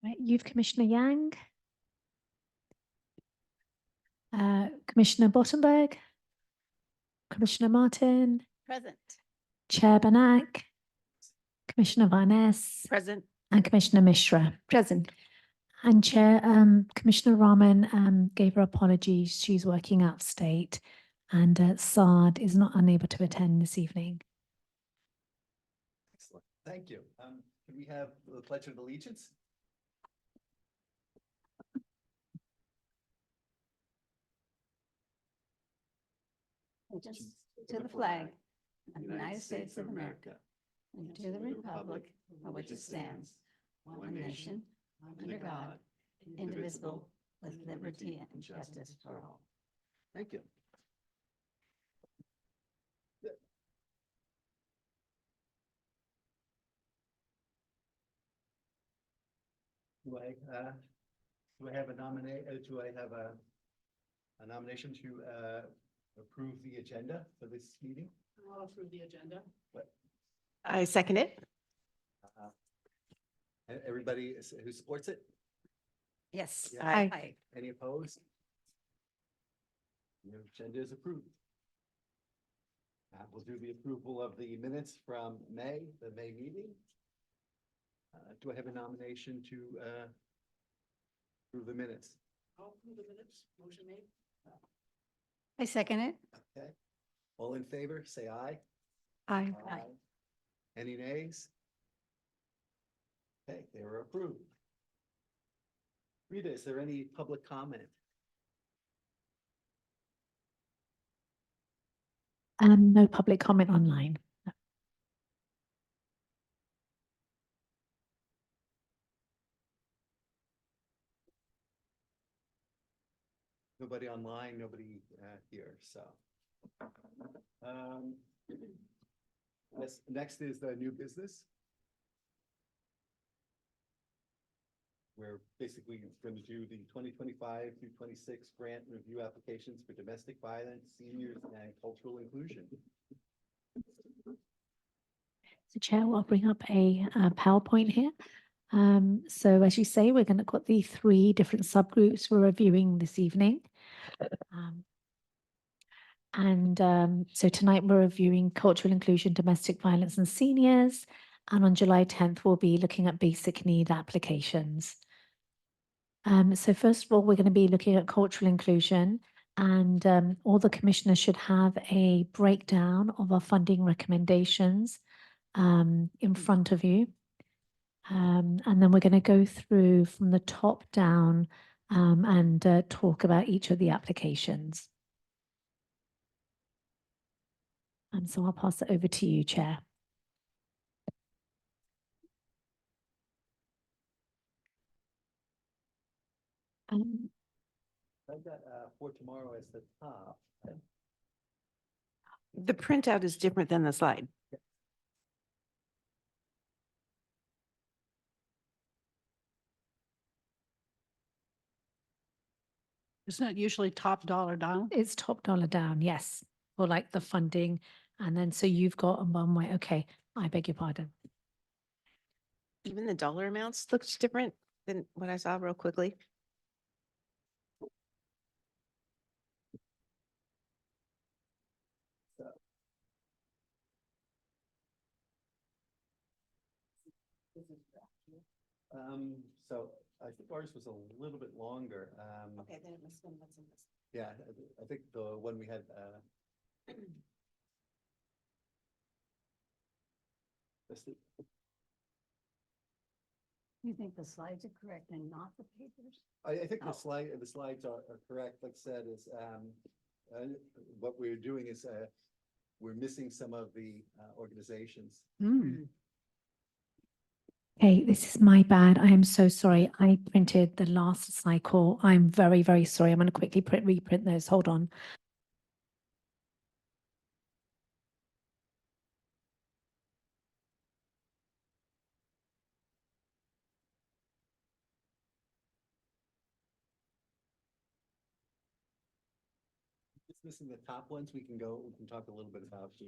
Right, Youth Commissioner Yang. Commissioner Bottenberg. Commissioner Martin. Present. Chair Banak. Commissioner Varnes. Present. And Commissioner Mishra. Present. And Chair, Commissioner Rahman gave her apologies. She's working out of state, and Saad is not unable to attend this evening. Excellent. Thank you. Can we have the Pledge of Allegiance? Allegiance to the flag of the United States of America and to the republic for which it stands, one nation, under God, indivisible, with liberty and justice for all. Thank you. Do I have a nomination to approve the agenda for this meeting? I'll approve the agenda. I second it. Everybody who supports it? Yes. Yeah. Aye. Any opposed? The agenda is approved. We'll do the approval of the minutes from the May meeting. Do I have a nomination to approve the minutes? I'll approve the minutes. Motion made. I second it. Okay. All in favor, say aye. Aye. Any nays? Okay, they were approved. Rita, is there any public comment? No public comment online. Nobody online, nobody here, so. Next is the new business. We're basically going to do the 2025 through 26 grant review applications for domestic violence, seniors, and cultural inclusion. So Chair, I'll bring up a PowerPoint here. So as you say, we're going to got the 3 different subgroups we're reviewing this evening. So tonight we're reviewing cultural inclusion, domestic violence and seniors. And on July 10th, we'll be looking at basic need applications. So first of all, we're going to be looking at cultural inclusion, and all the commissioners should have a breakdown of our funding recommendations in front of you. And then we're going to go through from the top down and talk about each of the applications. And so I'll pass it over to you, Chair. I've got for tomorrow as the top. The printout is different than the slide. Isn't it usually top dollar down? It's top dollar down, yes, for like the funding. And then so you've got on one way. Okay, I beg your pardon. Even the dollar amounts looks different than what I saw real quickly. So I think ours was a little bit longer. Okay, then it must have been what's in this. Yeah, I think the one we had, You think the slides are correct and not the papers? I think Oh. the slides are correct. Like I said, is what we're doing is we're missing some of the organizations. Okay, this is my bad. I am so sorry. I printed the last cycle. I'm very, very sorry. I'm going to quickly reprint those. Hold on. Just missing the top ones. We can talk a little bit about the.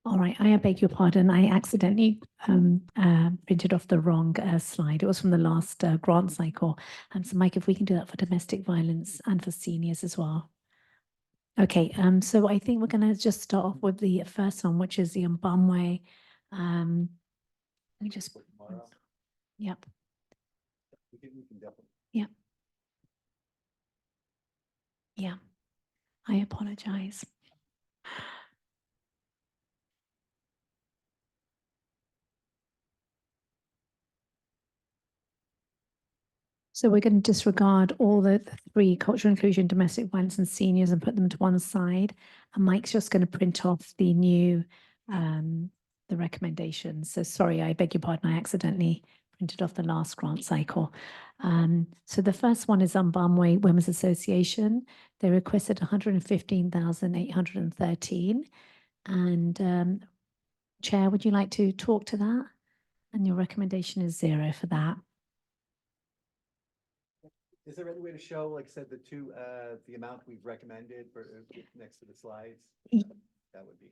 All right, I beg your pardon. I accidentally printed off the wrong slide. It was from the last grant cycle. So Mike, if we can do that for domestic violence and for seniors as well. Okay, so I think we're going to just start off with the first one, which is the Mbamwe. Let me just, For tomorrow, yep, we can definitely. yeah. I apologize. So we're going to disregard all the three: cultural inclusion, domestic violence, and seniors, and put them to one side. And Mike's just going to print off the new, the recommendations. So sorry, I beg your pardon. I accidentally printed off the last grant cycle. So the first one is Mbamwe Women's Association. They requested 115,813. And Chair, would you like to talk to that? And your recommendation is 0 for that. Is there any way to show, like I said, the amount we've recommended for next to the slides? Ye- That would be.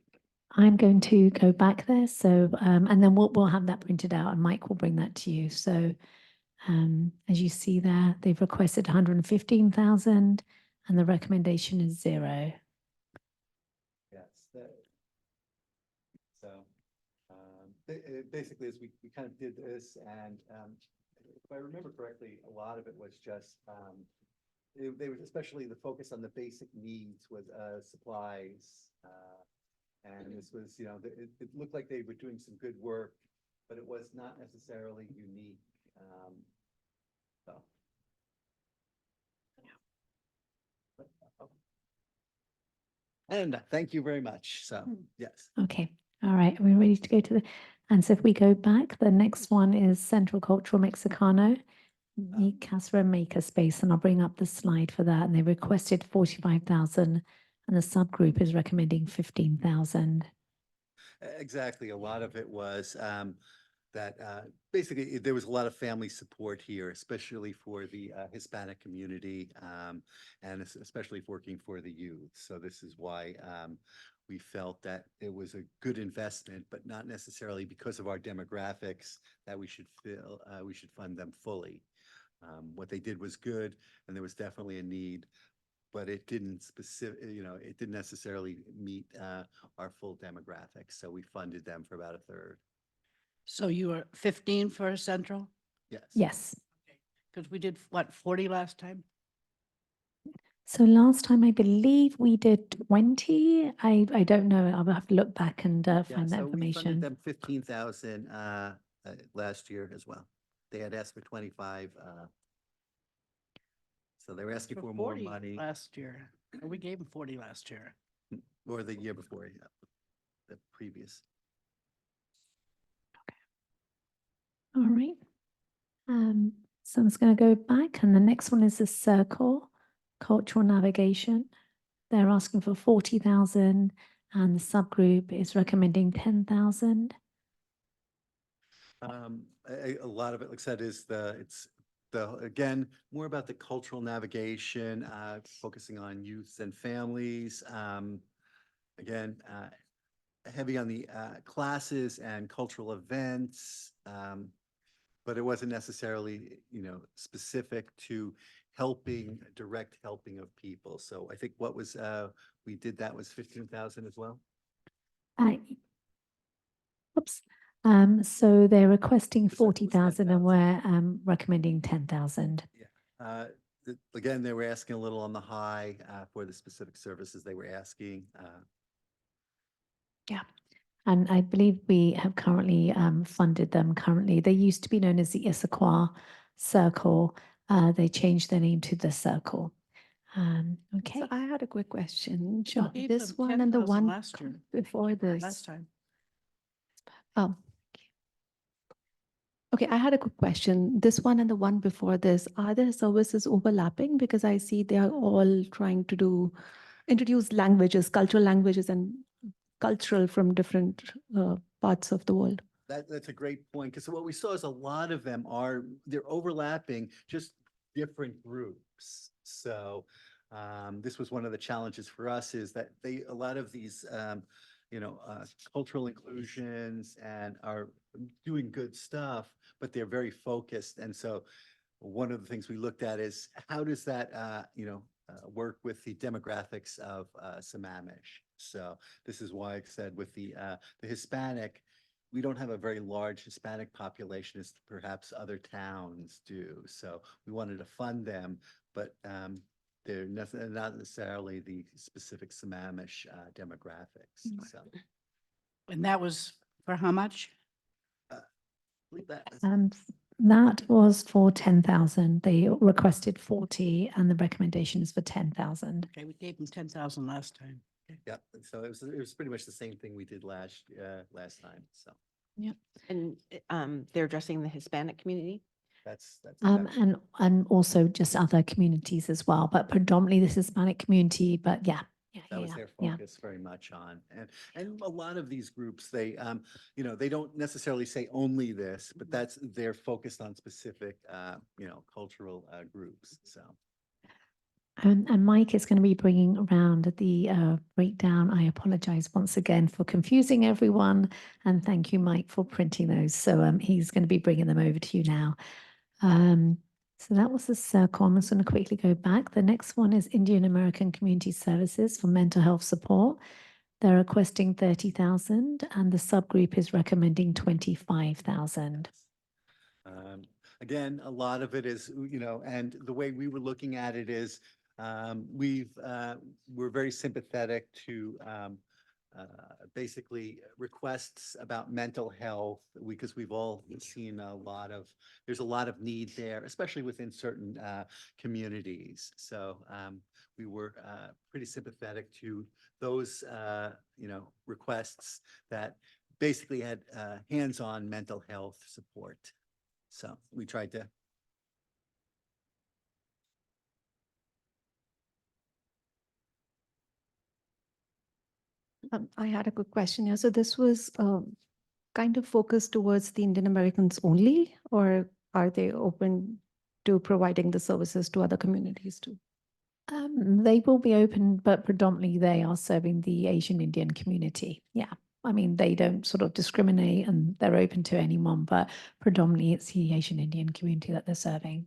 I'm going to go back there. So, and then we'll have that printed out and Mike will bring that to you. So, as you see there, they've requested 115,000 and the recommendation is 0. Yes. So, basically, as we kind of did this, and if I remember correctly, a lot of it was just they were especially the focus on the basic needs with supplies, and this was, you know, it looked like they were doing some good work, but it was not necessarily unique. So. And thank you very much. So, yes. Okay. All right. Are we ready to go to the, and so if we go back, the next one is Central Cultural Mexicano, the Casa Maker Space, and I'll bring up the slide for that. And they requested 45,000 and the subgroup is recommending 15,000. Exactly. A lot of it was that basically there was a lot of family support here, especially for the Hispanic community, and especially working for the youth. So this is why we felt that it was a good investment, but not necessarily because of our demographics that we should fund them fully. What they did was good, and there was definitely a need, but it didn't it didn't necessarily meet our full demographics. So we funded them for about a third. So you were 15 for Central? Yes. Yes. Because we did, what, 40 last time? So last time I believe we did 20. I don't know. I'll have to look back and Yeah, find that so we funded information. them 15,000 last year as well. They had asked for 25. So they were asking for more 40 money, last year. We gave them 40 last year. or the year before, yeah, the previous. All right. So I'm just going to go back, and the next one is the Circle Cultural Navigation. They're asking for 40,000, and the subgroup is recommending 10,000. A lot of it, like I said, is again, more about the cultural navigation, focusing on youths and families. Again, heavy on the classes and cultural events, but it wasn't necessarily, specific to direct helping of people. So I think what was, we did that was 15,000 as well. Uh, Oops. So they're requesting Was 40,000 and 10,000. we're recommending 10,000. Again, they were asking a little on the high for the specific services they were asking. Yeah. And I believe we have currently funded them currently. They used to be known as the Issaquah Circle. They changed their name to the Circle. Okay. So I had a quick question. Sure. Gave This them one and the 10,000 one last year, before last this. time. Oh. Okay, I had a quick question. This one and the one before this, are their services overlapping? Because I see they are all trying to introduce languages, cultural languages and cultural from different parts of the world. That's a great point, because what we saw is a lot of them they're overlapping, just different groups. So this was one of the challenges for us, is that a lot of these cultural inclusions and are doing good stuff, but they're very focused. And so one of the things we looked at is how does that, work with the demographics of Sammamish? So this is why I said with the Hispanic, we don't have a very large Hispanic population as perhaps other towns do. So we wanted to fund them, but they're not necessarily the specific Sammamish demographics. So And that was for how much? I believe that was- That was for 10,000. They requested 40 and the recommendation is for 10,000. Okay, we gave them 10,000 last time. Okay. Yep, so it was pretty much the same thing we did last time, so And they're addressing the Hispanic community? that's. And also just other communities as well, but predominantly the Hispanic community, but yeah. That was their yeah. focus very much on, and a lot of these groups, they, they don't necessarily say only this, but they're focused on specific, cultural groups, so. And Mike is going to be bringing around the breakdown. I apologize once again for confusing everyone. And thank you, Mike, for printing those. So he's going to be bringing them over to you now. So that was the circle. I'm just going to quickly go back. The next one is Indian American Community Services for mental health support. They're requesting 30,000 and the subgroup is recommending 25,000. Again, a lot of it is, and the way we were looking at it is, we're very sympathetic to basically requests about mental health, because we've all seen there's a lot of need there, especially within certain communities. So we were pretty sympathetic to those, requests that basically had hands-on mental health support. So we tried to. I had a quick question here. So this was kind of focused towards the Indian Americans only, or are they open to providing the services to other communities too? They will be open, but predominantly they are serving the Asian Indian community. Yeah. I mean, they don't sort of discriminate and they're open to anyone, but predominantly it's the Asian Indian community that they're serving.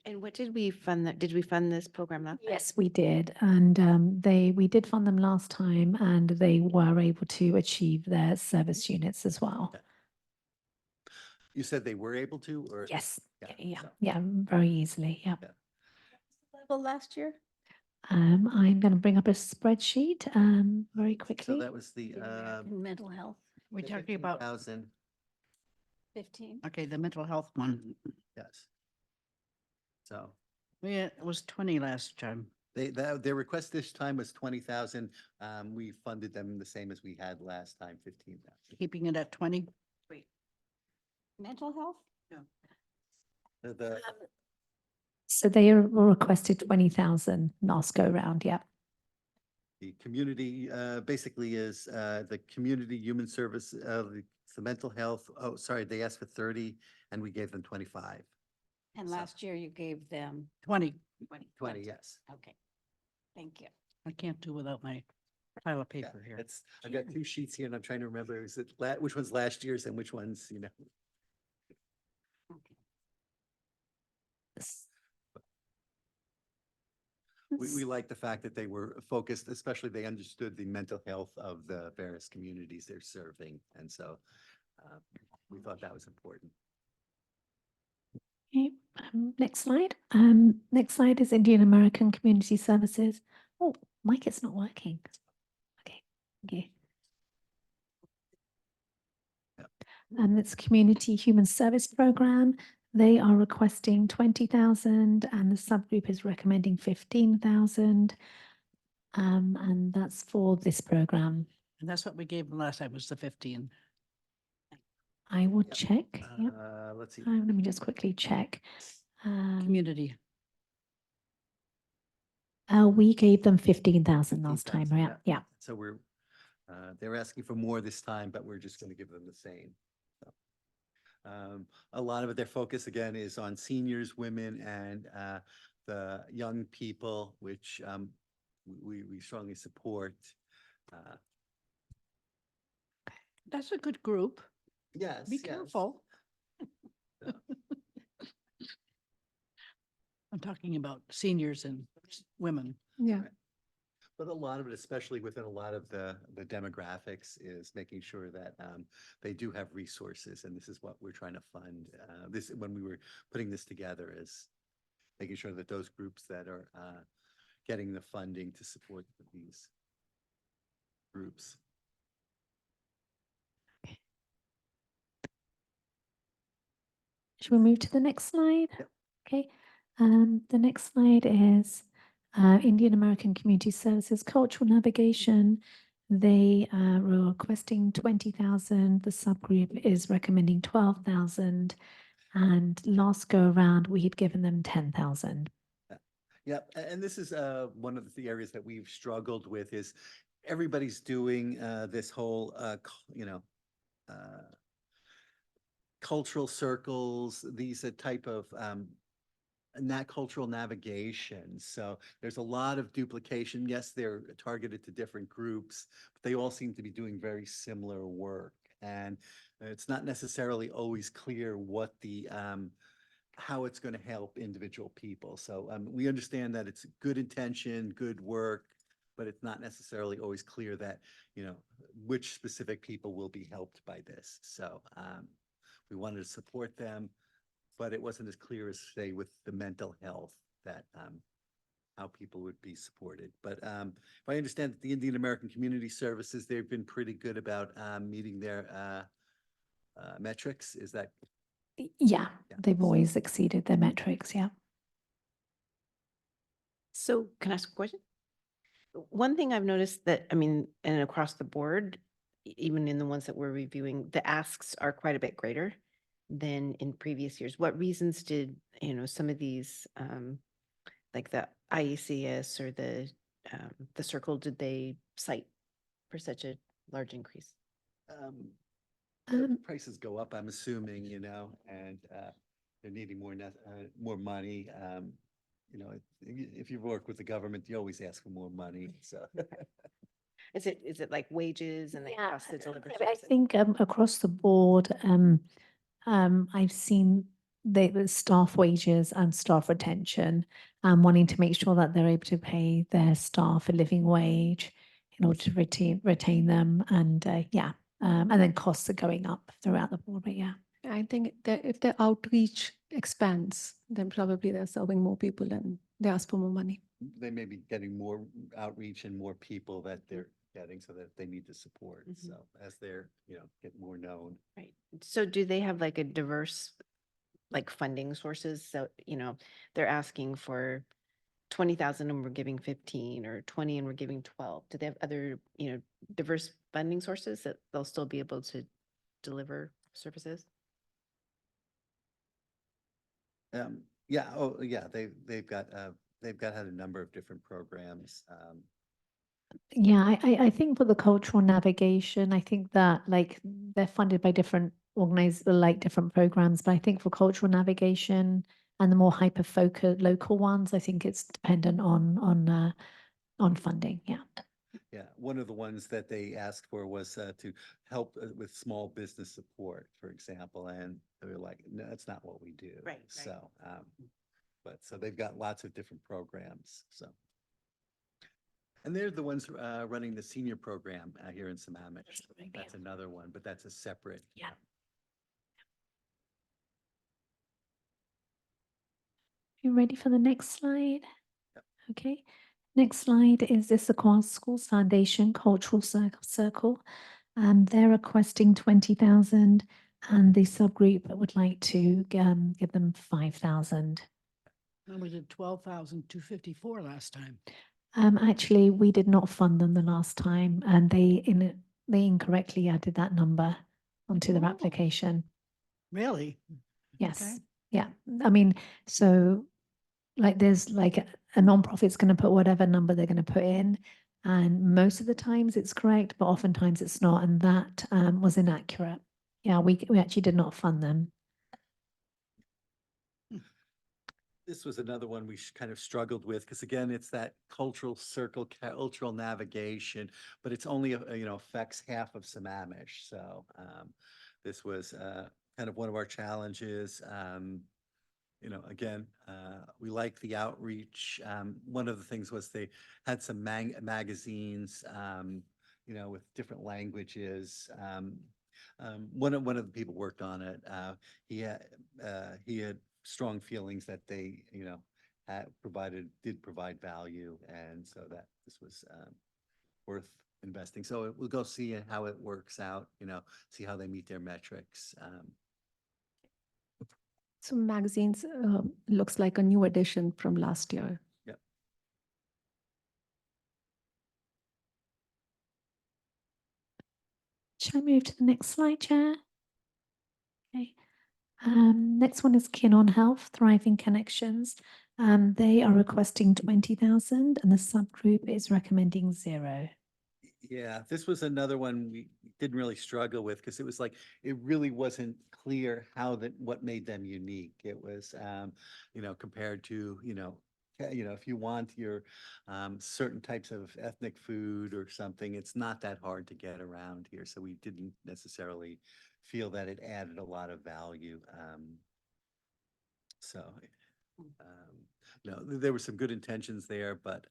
And what did we fund that? Did we fund this program last time? Yes, we did. And we did fund them last time and they were able to achieve their service units as well. Okay. You said they were able to, or? Yes. Yeah. so- Yeah. Very easily. Yeah. Yeah. Level last year? I'm going to bring up a spreadsheet very So quickly. that was the, In mental health, We're talking about, 15,000, 15. okay, the mental health one. yes. So It was 20 last time. their request this time was 20,000. We funded them the same as we had last time, 15,000. Keeping it at 20? Mental health? The, So they were requested 20,000 last go round. Yeah. the community basically is the community human service, the mental health. Oh, sorry, they asked for 30 and we gave them 25. And So- last year you gave them 20. 20, yes. Okay. Thank you. I can't do without my pile of Yeah, paper here. I've got two sheets here and I'm trying to remember, which one's last year's and which one's, Okay. we like the fact that they were focused, especially they understood the mental health of the various communities they're serving. And so we thought that was important. Okay, next slide. Next slide is Indian American Community Services. Oh, Mike, it's not working. Okay, okay. It's Community Human Service Program. They are requesting 20,000 and the subgroup is recommending 15,000. And that's for this program. And that's what we gave them last time, was the 15. I will Yep. check. Yep. Let's see. Let me just quickly check. Community. We gave them 15,000 last time. 15,000, Yeah, yeah. So they're asking for more this time, but we're just going to give them the same. So, a lot of their focus again is on seniors, women, and the young people, which we strongly support. That's a good group. Yes. Be yes. careful. Yeah. I'm talking about seniors and women. Yeah. Right. But a lot of it, especially within a lot of the demographics, is making sure that they do have resources, and this is what we're trying to fund. This, when we were putting this together, is making sure that those groups that are getting the funding to support these groups. Should we move to the next slide? Yep. Okay. The next slide is Indian American Community Services Cultural Navigation. They were requesting 20,000. The subgroup is recommending 12,000. And last go around, we had given them 10,000. Yep, and this is one of the areas that we've struggled with is everybody's doing this whole, cultural circles, these type of not cultural navigation. So there's a lot of duplication. Yes, they're targeted to different groups, but they all seem to be doing very similar work. And it's not necessarily always clear what the how it's going to help individual people. So we understand that it's good intention, good work, but it's not necessarily always clear that, which specific people will be helped by this. So we wanted to support them, but it wasn't as clear as, say, with the mental health that how people would be supported. But if I understand that the Indian American Community Services, they've been pretty good about meeting their metrics. Is that? Yeah, Yeah. they've always exceeded their metrics. Yeah. So can I ask a question? One thing I've noticed that, I mean, and across the board, even in the ones that we're reviewing, the asks are quite a bit greater than in previous years. What reasons did, some of these, like the IECS or the circle, did they cite for such a large increase? Prices go up, I'm assuming, and they're needing more money. If you work with the government, you always ask for more money, so. Is it like wages and the Yeah, cost to deliver I services? think across the board, I've seen the staff wages and staff retention, wanting to make sure that they're able to pay their staff a living wage in order to retain them, and and then costs are going up throughout the board. But yeah, I think that if their outreach expands, then probably they're serving more people and they ask for more money. They may be getting more outreach and more people that they're getting so that they need to support. Mhm. So as they're, get more known. Right. So do they have like a diverse, like funding sources? So, they're asking for 20,000 and we're giving 15, or 20 and we're giving 12. Do they have other, diverse funding sources that they'll still be able to deliver services? Yeah, oh, yeah, they've got had a number of different programs. yeah, I think for the cultural navigation, I think that like they're funded by different different programs, but I think for cultural navigation and the more hyper focused local ones, I think it's dependent on funding. Yeah. Yeah, one of the ones that they asked for was to help with small business support, for example, and they were like, no, that's not what we do. Right. So, but so they've got lots of different programs, so. And they're the ones running the senior program here in Sammamish. That's another one, but that's a separate. Yeah. You ready for the next slide? Yep. Okay. Next slide is this Aquas Schools Foundation Cultural Circle. They're requesting 20,000, and the subgroup would like to give them 5,000. And we did 12,254 last time. Actually, we did not fund them the last time, and they incorrectly added that number onto their Oh. application. Really? Yes. Okay. Yeah. I mean, so like there's like a nonprofit's going to put whatever number they're going to put in, and most of the times it's correct, but oftentimes it's not, and that was inaccurate. Yeah, we actually did not fund them. This was another one we kind of struggled with, because again, it's that cultural circle, cultural navigation, but it's only, affects half of Sammamish. So this was kind of one of our challenges. Again, we like the outreach. One of the things was they had some magazines, with different languages. One of the people worked on it. He had strong feelings that they, did provide value, and so that this was worth investing. So we'll go see how it works out. See how they meet their metrics. So magazines looks like a new edition from last year. Yep. Shall I move to the next slide, Chair? Okay. Next one is Kin on Health, Thriving Connections. They are requesting 20,000 and the subgroup is recommending 0. Yeah, this was another one we didn't really struggle with, because it was like, it really wasn't clear what made them unique. It was, compared to, if you want your certain types of ethnic food or something, it's not that hard to get around here. So we didn't necessarily feel that it added a lot of value. So, no, there were some good intentions there, but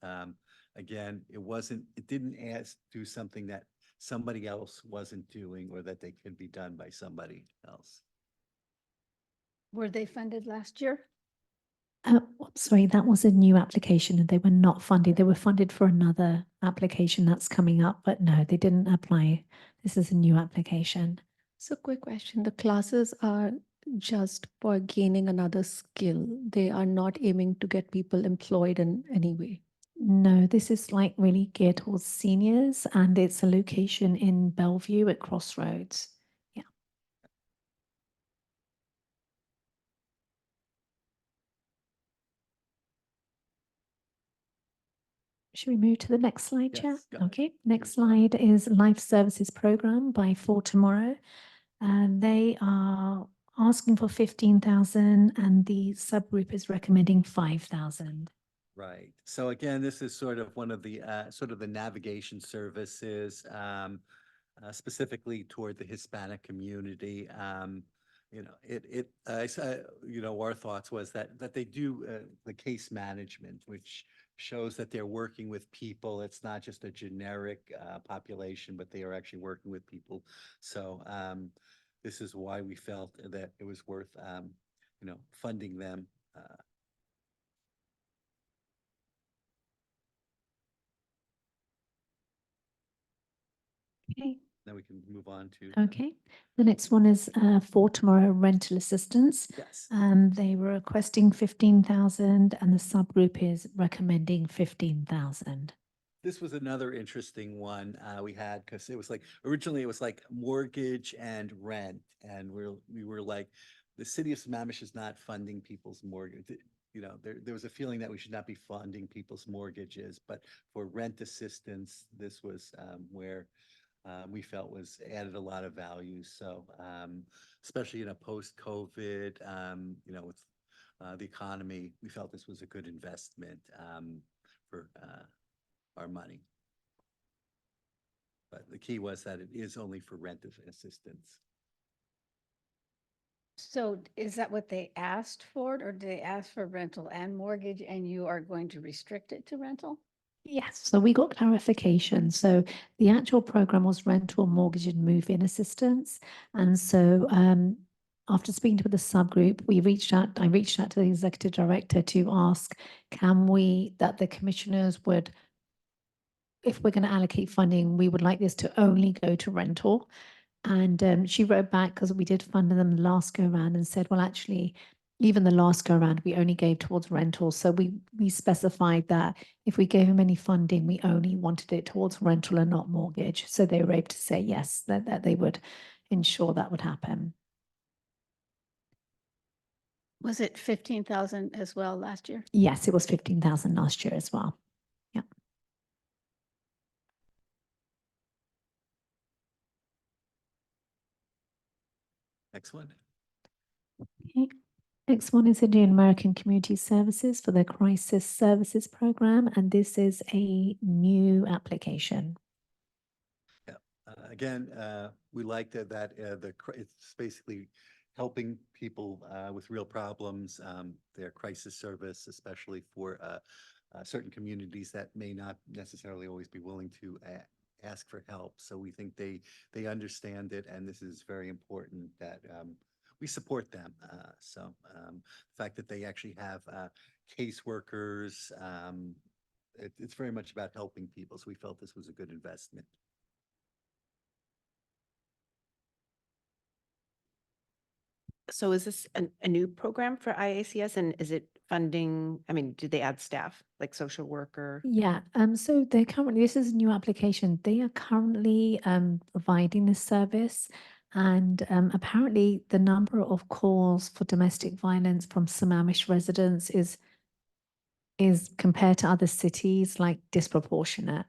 again, it didn't do something that somebody else wasn't doing, or that they could be done by somebody else. Were they funded last year? Sorry, that was a new application and they were not funded. They were funded for another application that's coming up, but no, they didn't apply. This is a new application. So quick question, the classes are just for gaining another skill. They are not aiming to get people employed in any way. No, this is like really geared towards seniors and it's a location in Bellevue at Crossroads. Yeah. Should we move to the next slide, Chair? Yes, go ahead. Okay, next slide is Life Services Program by For Tomorrow. And they are asking for 15,000 and the subgroup is recommending 5,000. Right. So again, this is sort of one of the navigation services, specifically toward the Hispanic community. Our thoughts was that they do the case management, which shows that they're working with people. It's not just a generic population, but they are actually working with people. So this is why we felt that it was worth, funding them. Okay. Then we can move on to. Okay. The next one is For Tomorrow Rental Assistance. Yes. They were requesting 15,000 and the subgroup is recommending 15,000. This was another interesting one we had, because it was like, originally it was like mortgage and rent. And we were like, the city of Sammamish is not funding people's mortgage. There was a feeling that we should not be funding people's mortgages, but for rent assistance, this was where we felt was added a lot of value. So especially in a post-COVID, with the economy, we felt this was a good investment for our money. But the key was that it is only for rent assistance. So is that what they asked for, or did they ask for rental and mortgage and you are going to restrict it to rental? Yes, so we got clarification. So the actual program was rental, mortgage and move-in assistance. And so after speaking to the subgroup, I reached out to the executive director to ask, that the commissioners would, if we're going to allocate funding, we would like this to only go to rental. And she wrote back, because we did fund them the last go around, and said, well, actually, even the last go around, we only gave towards rental. So we specified that if we gave them any funding, we only wanted it towards rental and not mortgage. So they were able to say yes, that they would ensure that would happen. Was it 15,000 as well last year? Yes, it was 15,000 last year as well. Yeah. Next one. Okay. Next one is Indian American Community Services for their Crisis Services Program, and this is a new application. Again, we like it's basically helping people with real problems, their crisis service, especially for certain communities that may not necessarily always be willing to ask for help. So we think they understand it, and this is very important that we support them. The fact that they actually have caseworkers, it's very much about helping people. So we felt this was a good investment. So is this a new program for IACS, and is it funding, I mean, did they add staff, like social worker? Yeah, so they're currently, this is a new application. They are currently providing this service. And apparently the number of calls for domestic violence from Sammamish residents is compared to other cities like disproportionate.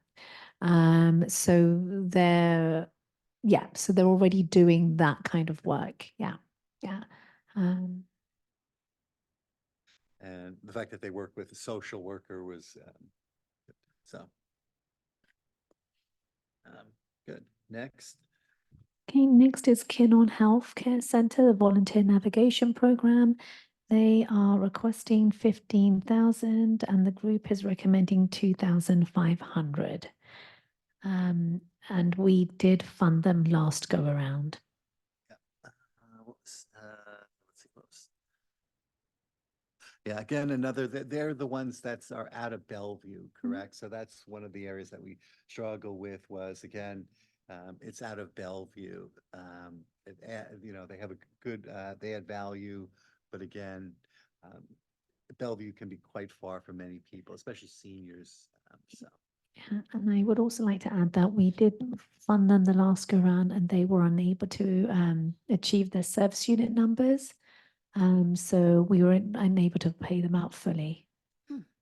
So they're already doing that kind of work. Yeah. Yeah. Um, And the fact that they work with a social worker was so good. Next. Okay, next is Kinnon Healthcare Center, the Volunteer Navigation Program. They are requesting 15,000 and the group is recommending 2,500. And we did fund them last go around. Let's see what was. Yeah, again, they're the ones that are out of Bellevue, correct? So that's one of the areas that we struggle with was, again, it's out of Bellevue. They have a good, they add value, but again, Bellevue can be quite far for many people, especially seniors. So. Yeah, and I would also like to add that we did fund them the last go round and they were unable to achieve their service unit numbers. So we were unable to pay them out fully.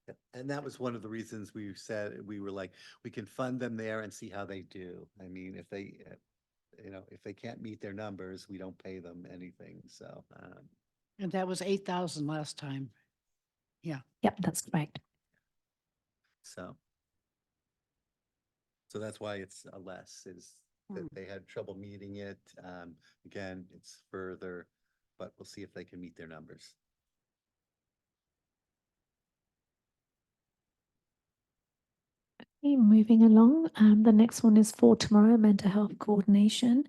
Yep. And that was one of the reasons we said, we were like, we can fund them there and see how they do. I mean, if they can't meet their numbers, we don't pay them anything. So, And that was 8,000 last time. Yeah. Yep, that's correct. so that's why it's a less, is that they had trouble meeting it. Again, it's further, but we'll see if they can meet their numbers. Okay, moving along, the next one is for tomorrow mental health coordination.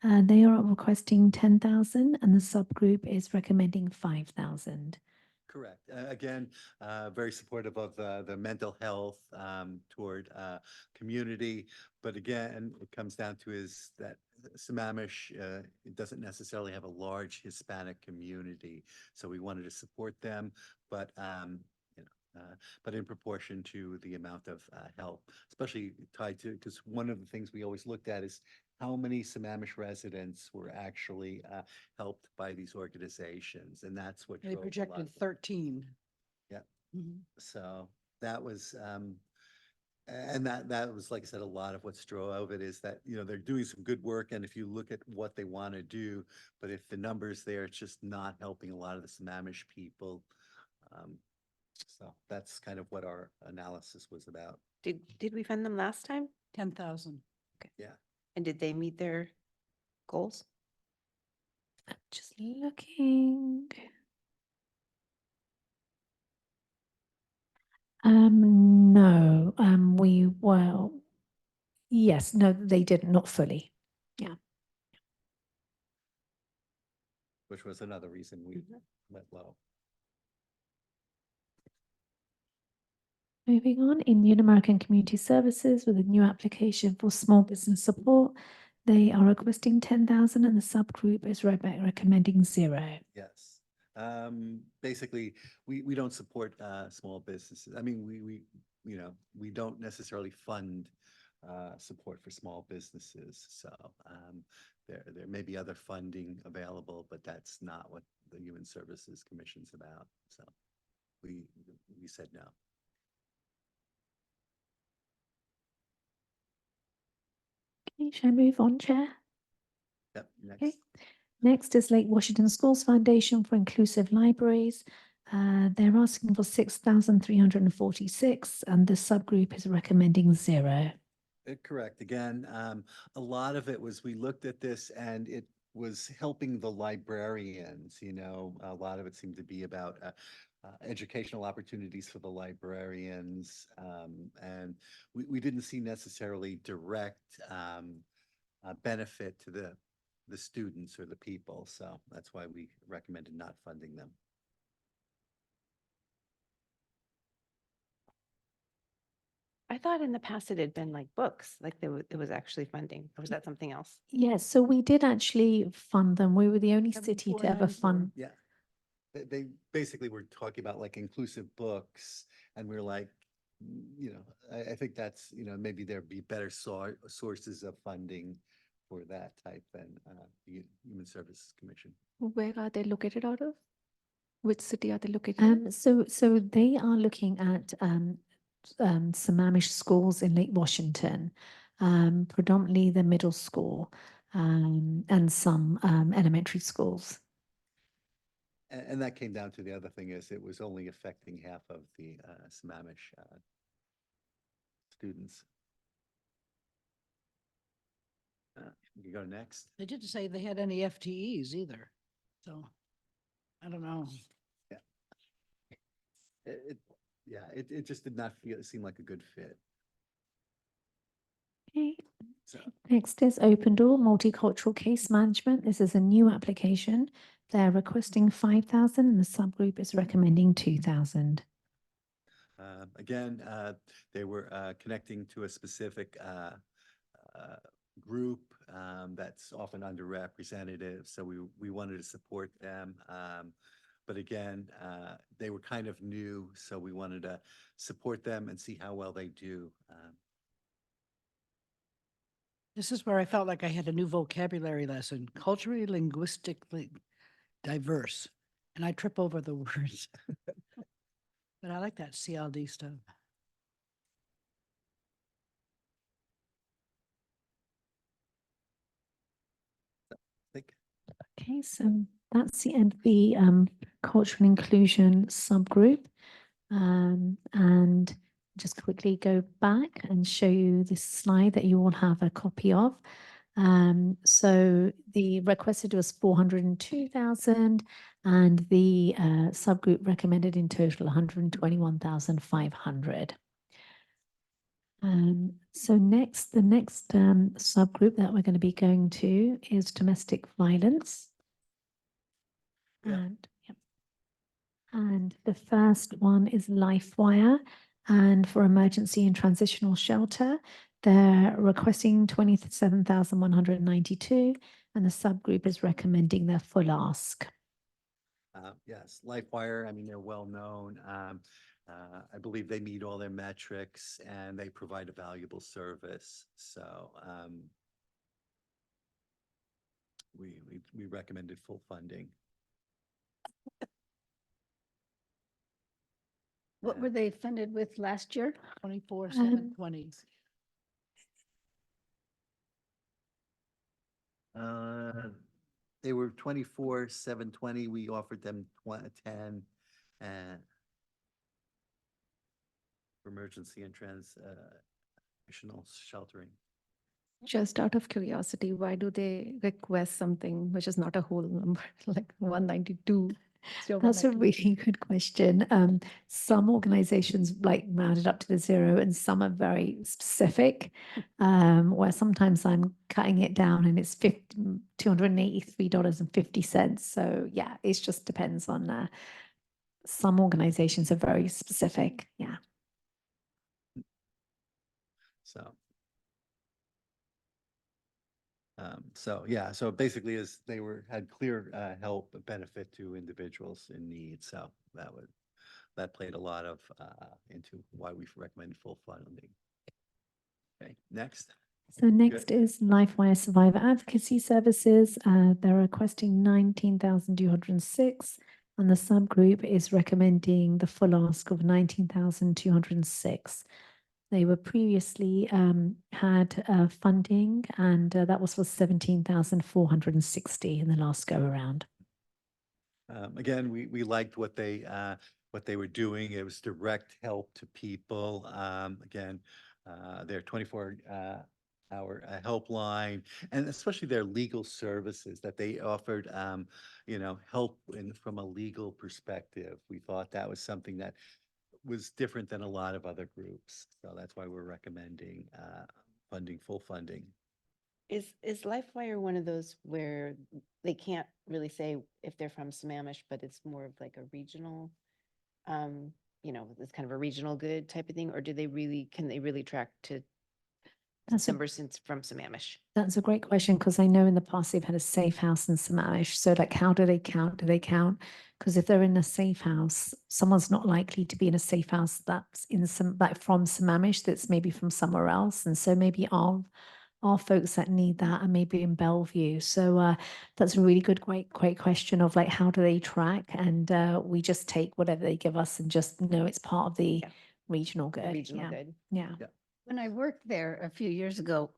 They are requesting 10,000 and the subgroup is recommending 5,000. Correct. Again, very supportive of the mental health toward community. But again, it comes down to is that Sammamish it doesn't necessarily have a large Hispanic community. So we wanted to support them, but but in proportion to the amount of help, especially tied to, because one of the things we always looked at is how many Sammamish residents were actually helped by these organizations, and that's what They drove a lot projected of- 13. Yeah. Mhm. So that was, and that was, like I said, a lot of what's drove it is that, they're doing some good work. And if you look at what they want to do, but if the numbers there, it's just not helping a lot of the Sammamish people. So that's kind of what our analysis was about. Did we fund them last time? 10,000. Yeah. And did they meet their goals? Just looking. No, yes, no, they did not fully. Yeah. Which was another reason we went low. Moving on, Indian American Community Services with a new application for small business support. They are requesting 10,000 and the subgroup is recommending 0. Yes. Basically, we don't support small businesses. I mean, we don't necessarily fund support for small businesses. So there may be other funding available, but that's not what the Human Services Commission's about. So we said no. Okay, shall I move on, Chair? Yep. Next. Okay. Next is Lake Washington Schools Foundation for Inclusive Libraries. They're asking for 6,346, and the subgroup is recommending 0. Correct. Again, a lot of it was, we looked at this and it was helping the librarians, you know, a lot of it seemed to be about educational opportunities for the librarians. And we didn't see necessarily direct benefit to the students or the people. So that's why we recommended not funding them. I thought in the past it had been like books, like it was actually funding, or was that something else? Yes, so we did actually fund them. We were the only city to ever 7494. fund. Yeah. They basically were talking about like inclusive books, and we're like, you know, I think that's, you know, maybe there'd be better sources of funding for that type than the Human Services Commission. Where are they located out of? Which city are they located in? So they are looking at Sammamish schools in Lake Washington, predominantly the middle school, and some elementary schools. And that came down to the other thing is it was only affecting half of the Sammamish students. You go next. They didn't say they had any FTEs either, so I don't know. It just did not seem like a good fit. Okay. So Next is Open Door Multicultural Case Management. This is a new application. They're requesting 5,000 and the subgroup is recommending 2,000. again, they were connecting to a specific group that's often underrepresented, so we wanted to support them. But again, they were kind of new, so we wanted to support them and see how well they do. This is where I felt like I had a new vocabulary lesson, culturally, linguistically diverse. And I trip over the words. But I like that CLD stuff. Think. Okay, so that's the end of the cultural inclusion subgroup. And just quickly go back and show you this slide that you all have a copy of. So the requested was 402,000 and the subgroup recommended in total 121,500. So next, the next subgroup that we're going to be going to is domestic violence. Yeah. And the first one is LifeWire, and for emergency and transitional shelter, they're requesting 27,192, and the subgroup is recommending their full ask. Yes, LifeWire, I mean, they're well known. I believe they meet all their metrics and they provide a valuable service. So we recommended full funding. What were they funded with last year? 24,720. They were 24,720. We offered them 10 and for emergency and transitional sheltering. Just out of curiosity, why do they request something which is not a whole number, like 192? That's a really good question. Some organizations like round it up to the 0 and some are very specific, where sometimes I'm cutting it down and it's $283.50. So yeah, it just depends on some organizations are very specific. Yeah. So yeah, so basically is they had clear help benefit to individuals in need. So that played a lot of into why we recommend full funding. Okay, next. So next is LifeWire Survivor Advocacy Services. They're requesting 19,206 and the subgroup is recommending the full ask of 19,206. They were previously had funding, and that was for 17,460 in the last go around. Again, we liked what they were doing. It was direct help to people. Again, their 24 hour helpline, and especially their legal services that they offered, help from a legal perspective. We thought that was something that was different than a lot of other groups. So that's why we're recommending full funding. Is LifeWire one of those where they can't really say if they're from Sammamish, but it's more of like a regional, it's kind of a regional good type of thing, or can they really track to That's a, numbers since from Sammamish? that's a great question, because I know in the past they've had a safe house in Sammamish. So like, how do they count? Do they count? Because if they're in a safe house, someone's not likely to be in a safe house that's in from Sammamish, that's maybe from somewhere else. And so maybe our folks that need that are maybe in Bellevue. So that's a really good, great question of like, how do they track? And we just take whatever they give us and just know it's part of the Yeah. regional good. Regional Yeah. good. Yeah. When I worked there a few years ago,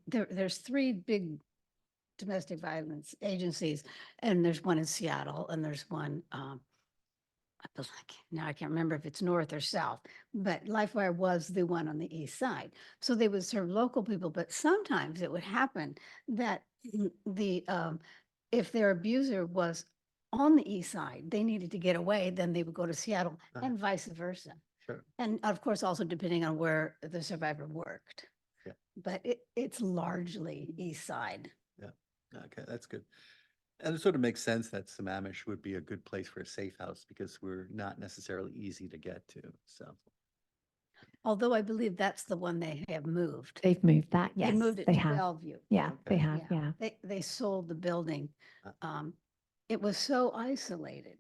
there's three big domestic violence agencies, and there's one in Seattle, and there's one, now I can't remember if it's north or south, but LifeWire was the one on the east side. So they would serve local people, but sometimes it would happen that if their abuser was on the east side, they needed to get away, then they would go to Seattle, and vice versa. Sure. And of course, also depending on where the survivor worked. Yeah. But it's largely east side. Okay, that's good. And it sort of makes sense that Sammamish would be a good place for a safe house because we're not necessarily easy to get to. So Although I believe that's the one they have moved. They've moved that. Yes, They moved it they to have. Bellevue. Yeah, they Okay. have. Yeah. They sold the building. Uh. It was so isolated.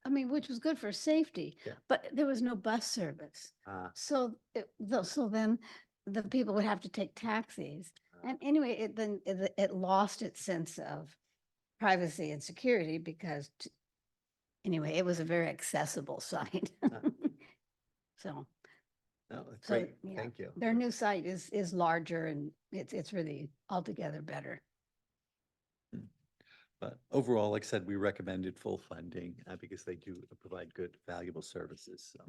I mean, which was good for safety, Yeah. but there was no bus service. So then the people would have to take taxis. And anyway, it lost its sense of privacy and security because anyway, it was a very accessible site. So, No, that's so great. yeah, Thank you. their new site is larger and it's really altogether better. But overall, like I said, we recommended full funding because they do provide good, valuable services. So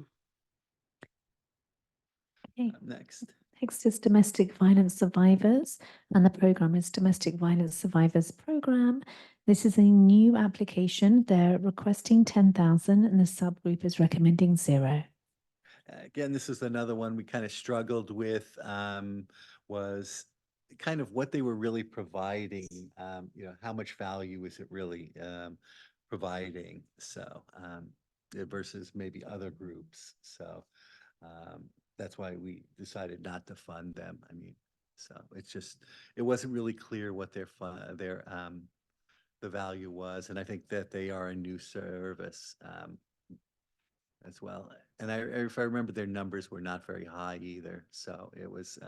Okay. next. Next is domestic violence survivors, and the program is Domestic Violence Survivors Program. This is a new application. They're requesting 10,000 and the subgroup is recommending 0. Again, this is another one we kind of struggled with, was kind of what they were really providing, how much value is it really providing? So versus maybe other groups. So that's why we decided not to fund them. I mean, so it wasn't really clear what the value was. And I think that they are a new service as well. And if I remember, their numbers were not very high either. So it was,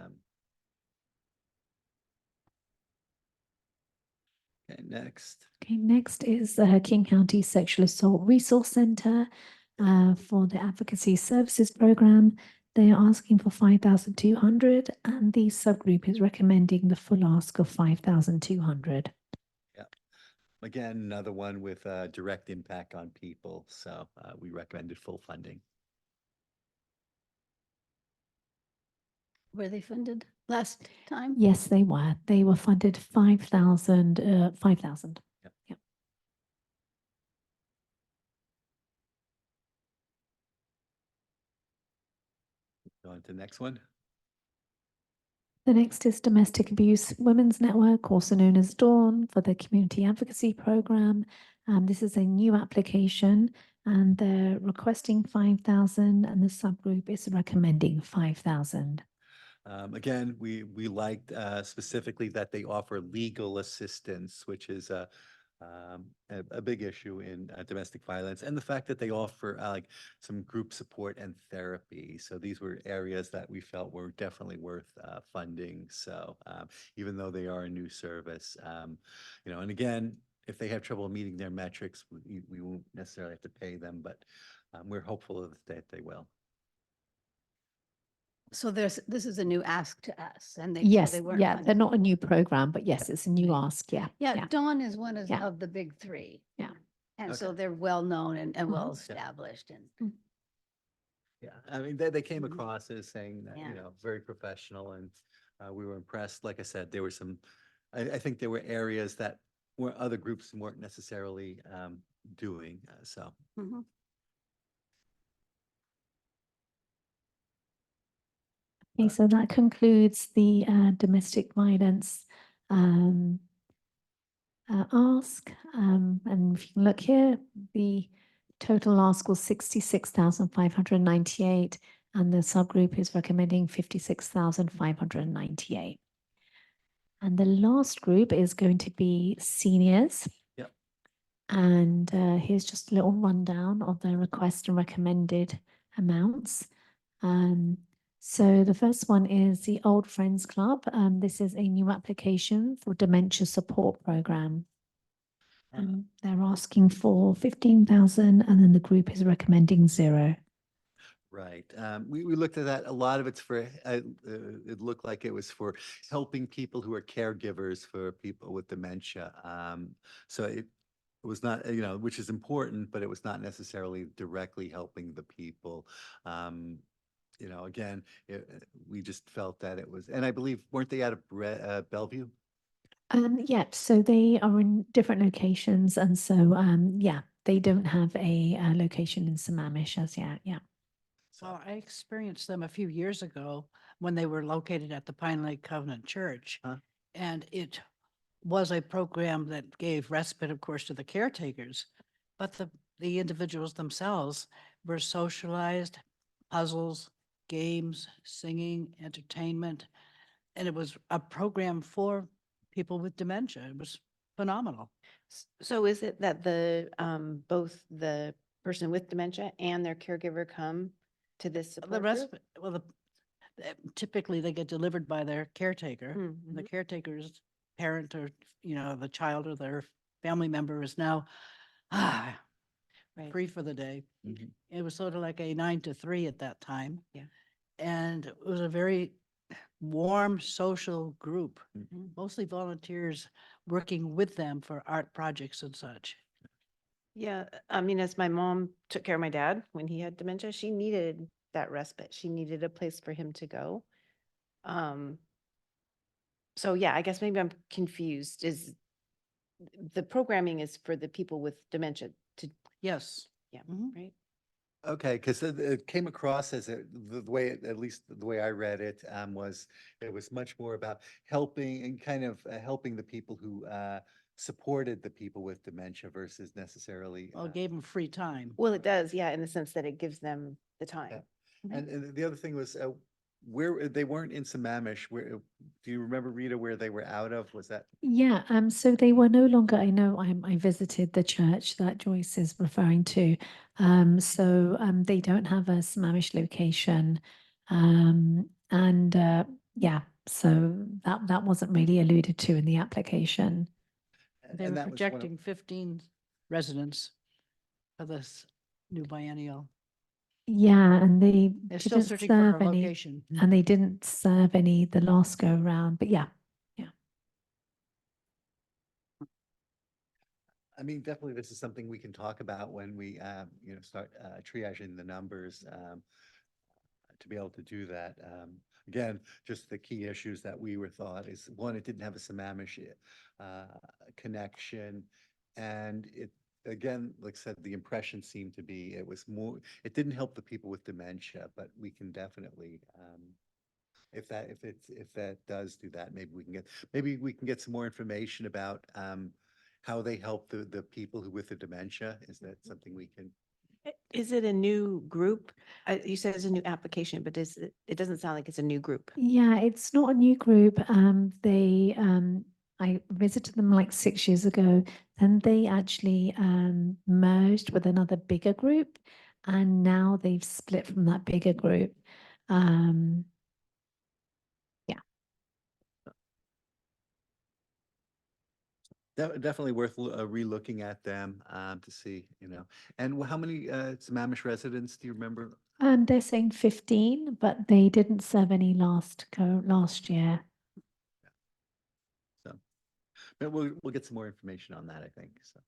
okay, next. Okay, next is the King County Sexual Assault Resource Center for the Advocacy Services Program. They are asking for 5,200 and the subgroup is recommending the full ask of 5,200. Yeah. Again, another one with a direct impact on people. So we recommended full funding. Were they funded last time? Yes, they were. They were funded 5,000. 5,000. Yep. Yep. Go on to the next one. The next is Domestic Abuse Women's Network, also known as Dawn, for the Community Advocacy Program. This is a new application and they're requesting 5,000 and the subgroup is recommending 5,000. Again, we liked specifically that they offer legal assistance, which is a big issue in domestic violence, and the fact that they offer like some group support and therapy. So these were areas that we felt were definitely worth funding. So even though they are a new service, and again, if they have trouble meeting their metrics, we won't necessarily have to pay them, but we're hopeful that they will. So this is a new ask to us and Yes, they weren't. yeah, they're funded. not a new program, but yes, it's a new ask. Yeah. Yeah, Dawn is one Yeah. of the big three. Yeah. And so Okay. they're well-known and well Mhm. established and. Yeah, I mean, they came Mhm. across as saying that, Yeah. very professional and we were impressed. Like I said, there were some, I think there were areas that were other groups weren't necessarily doing, so. Mhm. Okay, so that concludes the domestic violence um, ask. And if you can look here, the total ask was 66,598, and the subgroup is recommending 56,598. And the last group is going to be seniors. Yep. And here's just a little rundown of their request and recommended amounts. So the first one is the Old Friends Club. This is a new application for dementia support program. And they're asking for 15,000, and then the group is recommending 0. Right. We looked at that. A lot of it's for, it looked like it was for helping people who are caregivers for people with dementia. So it was not, which is important, but it was not necessarily directly helping the people. Again, we just felt that it was, and I believe, weren't they out of Bellevue? Yeah, so they are in different locations, and so yeah, they don't have a location in Sammamish as yet. Yeah. So, Well, I experienced them a few years ago when they were located at the Pine Lake Covenant Church. Huh. And it was a program that gave respite, of course, to the caretakers, but the individuals themselves were socialized, puzzles, games, singing, entertainment. And it was a program for people with dementia. It was phenomenal. So is it that both the person with dementia and their caregiver come to this The support rest, group? well, typically they get delivered by their caretaker. And the Mhm. caretaker's parent or, the child or their family member is now Right. free for the day. Mhm. It was sort of like a 9 to 3 at that time. Yeah. And it was a very warm social group, Mhm. mostly volunteers working with them for art projects and such. Yeah, I mean, as my mom took care of my dad when he had dementia, she needed that respite. She needed a place for him to go. So yeah, I guess maybe I'm confused. Is the programming is for the people with dementia to, Yes. yeah, Mhm. right? Okay, because it came across as the way, at least the way I read it, was it was much more about helping and kind of helping the people who supported the people with dementia versus necessarily. Well, it gave them free time. Well, it does, yeah, in the sense that it gives them the Yeah. time. And the other thing was where they weren't in Sammamish. Where do you remember, Rita, where they were out of? Was that? Yeah, so they were no longer, I know I visited the church that Joyce is referring to. So they don't have a Sammamish location. And yeah, so that wasn't really alluded to in the application. They were that was one of- projecting 15 residents for this new biennial. Yeah, and they They're still didn't searching for serve a any, location. and they didn't serve any the last go round, but yeah. I mean, definitely this is something we can talk about when we, start triaging the numbers to be able to do that. Again, just the key issues that we were thought is, one, it didn't have a Sammamish connection. And it, again, like I said, the impression seemed to be, it was more, it didn't help the people with dementia, but we can definitely, if that does do that, maybe we can get some more information about how they help the people who with the dementia. Is that something we can? Is it a new group? You said it's a new application, but it doesn't sound like it's a new group. Yeah, it's not a new group. I visited them like 6 years ago. Then they actually merged with another bigger group, and now they've split from that bigger group. Um, Definitely worth re-looking at them to see, and how many Sammamish residents do you remember? They're saying 15, but they didn't serve any last year. So, but we'll get some more information on that, I think, so.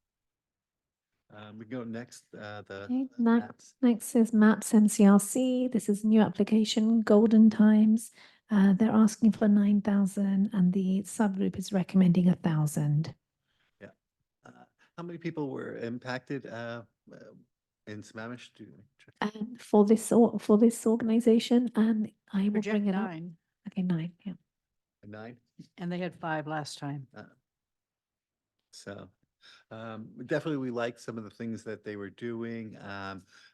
We go next, the Okay, maps. next is Maps MCRC. This is new application, Golden Times. They're asking for 9,000 and the subgroup is recommending 1,000. Uh, How many people were impacted in Sammamish? And for this organization, and I will Project bring it up. 9, Okay, 9, yeah. 9? and they had 5 last time. So definitely we liked some of the things that they were doing.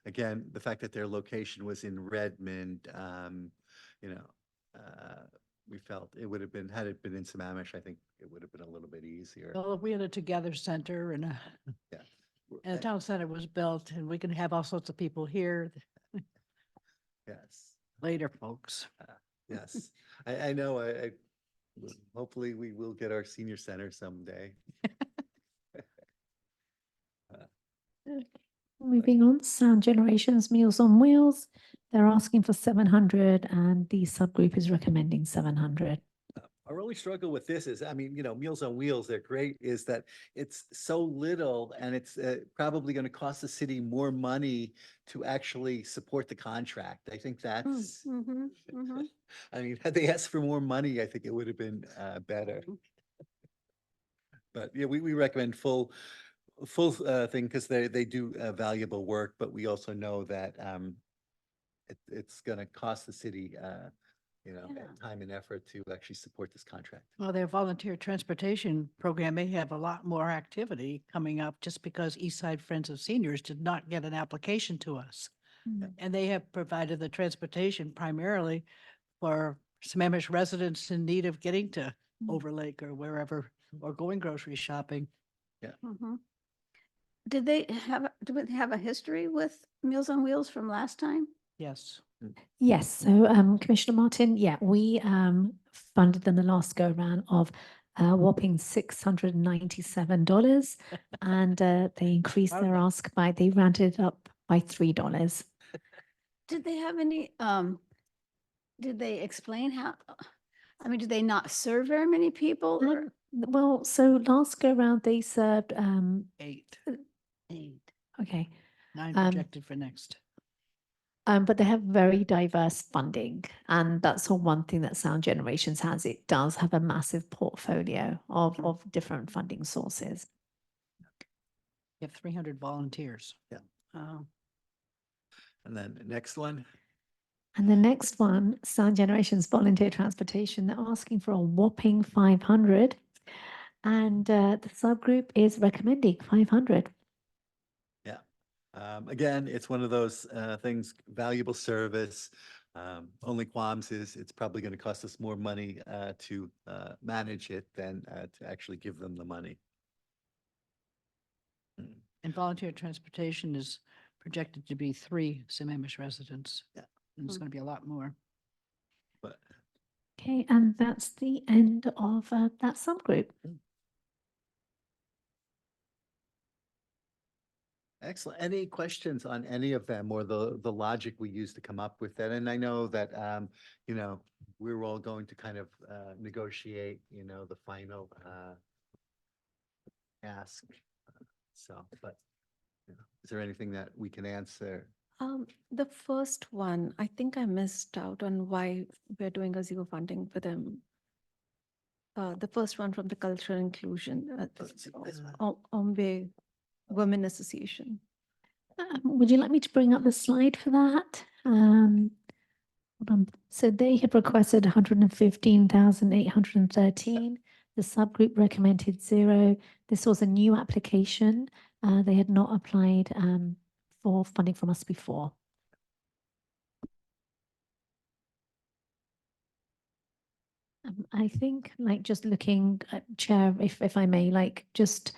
Again, the fact that their location was in Redmond, you know, we felt it would have been, had it been in Sammamish, I think it would have been a little bit easier. Well, if we had a together center and Yeah. a town center was built and we can have all sorts of people here Yes, later, folks. yes. I know, hopefully we will get our senior center someday. Moving on, Sound Generations, Meals on Wheels. They're asking for 700 and the subgroup is recommending 700. Our only struggle with this is, I mean, you know, Meals on Wheels, they're great, is that it's so little and it's probably going to cost the city more money to actually support the contract. I think that's, I mean, had they asked for more money, I think it would have been better. But yeah, we recommend full thing because they do valuable work, but we also know that it's going to cost the city, you know, Yeah. time and effort to actually support this contract. Well, their volunteer transportation program may have a lot more activity coming up just because East Side Friends of Seniors did not get an application to us. And they have provided the transportation primarily for Sammamish residents in need of getting to Overlake or wherever, or going grocery shopping. Do they have a history with Meals on Wheels from last time? Yes. Yes, so Commissioner Martin, yeah, we funded them the last go round of whopping $697 and they increased their Okay. ask by, they rounded it up by $3. Did they have any, did they explain how, I mean, did they not serve very many people or? Well, so last go round they served 8, okay, 9 Um, projected for next. but they have very diverse funding, and that's all one thing that Sound Generations has. It does have a massive portfolio of different funding sources. You have 300 volunteers. Oh. And then the next one, And the next one, Sound Generations Volunteer Transportation, they're asking for a whopping 500. And the subgroup is recommending 500. yeah. Again, it's one of those things, valuable service. Only qualms is it's probably going to cost us more money to manage it than to actually give them the money. And volunteer transportation is projected to be 3 Sammamish residents. Yeah. And it's going to be a lot more. But Okay, and that's the end of that subgroup. excellent. Any questions on any of them or the logic we used to come up with that? And I know that, you know, we're all going to kind of negotiate, you know, the final ask. So, but you know, is there anything that we can answer? The first one, I think I missed out on why we're doing a zero funding for them. The first one from the Cultural Inclusion, Let's see, this one. Ombe Women Association. Would you like me to bring up the slide for that? Hold on. So they had requested 115,813. The subgroup recommended 0. This was a new application. They had not applied for funding from us before. I think like just looking at Chair, if I may, like just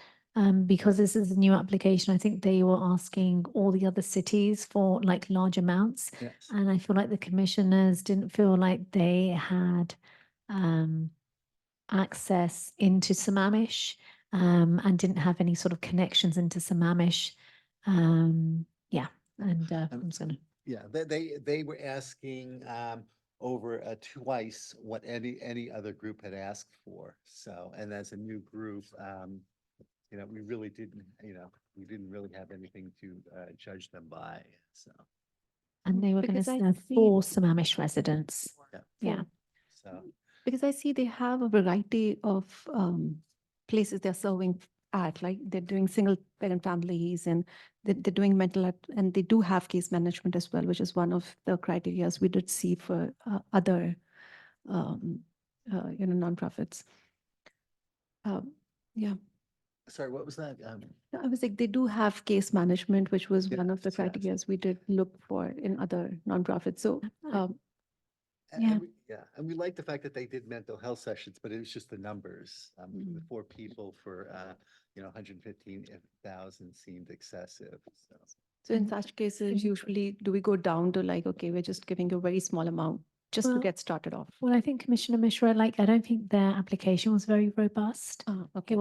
because this is a new application, I think they were asking all the other cities for like large amounts. Yes. And I feel like the commissioners didn't feel like they had access into Sammamish and didn't have any sort of connections into Sammamish. Yeah, and I'm just gonna. Yeah, they were asking over twice what any other group had asked for. So, and as a new group, we really didn't, we didn't really have anything to judge them by, so, And they were going Because I to see- for Sammamish residents. yeah. Yeah. So, Because I see they have a variety of places they're serving at, like they're doing single parent families and they're doing and they do have case management as well, which is one of the criterias we did see for other, nonprofits. Yeah, sorry, what was that? no, I was like, they do have case management, which was one of the Yes, yes. criterias we did look for in other nonprofits. So, Yeah. And we like the fact that they did mental health sessions, but it was just the numbers. The Mm. 4 people for, 115,000 seemed excessive, so. So in And- such cases, usually do we go down to like, okay, we're just giving a very small amount just to Well, get started off? Well, I think Commissioner Mishra, I don't think their application was very robust. Okay. It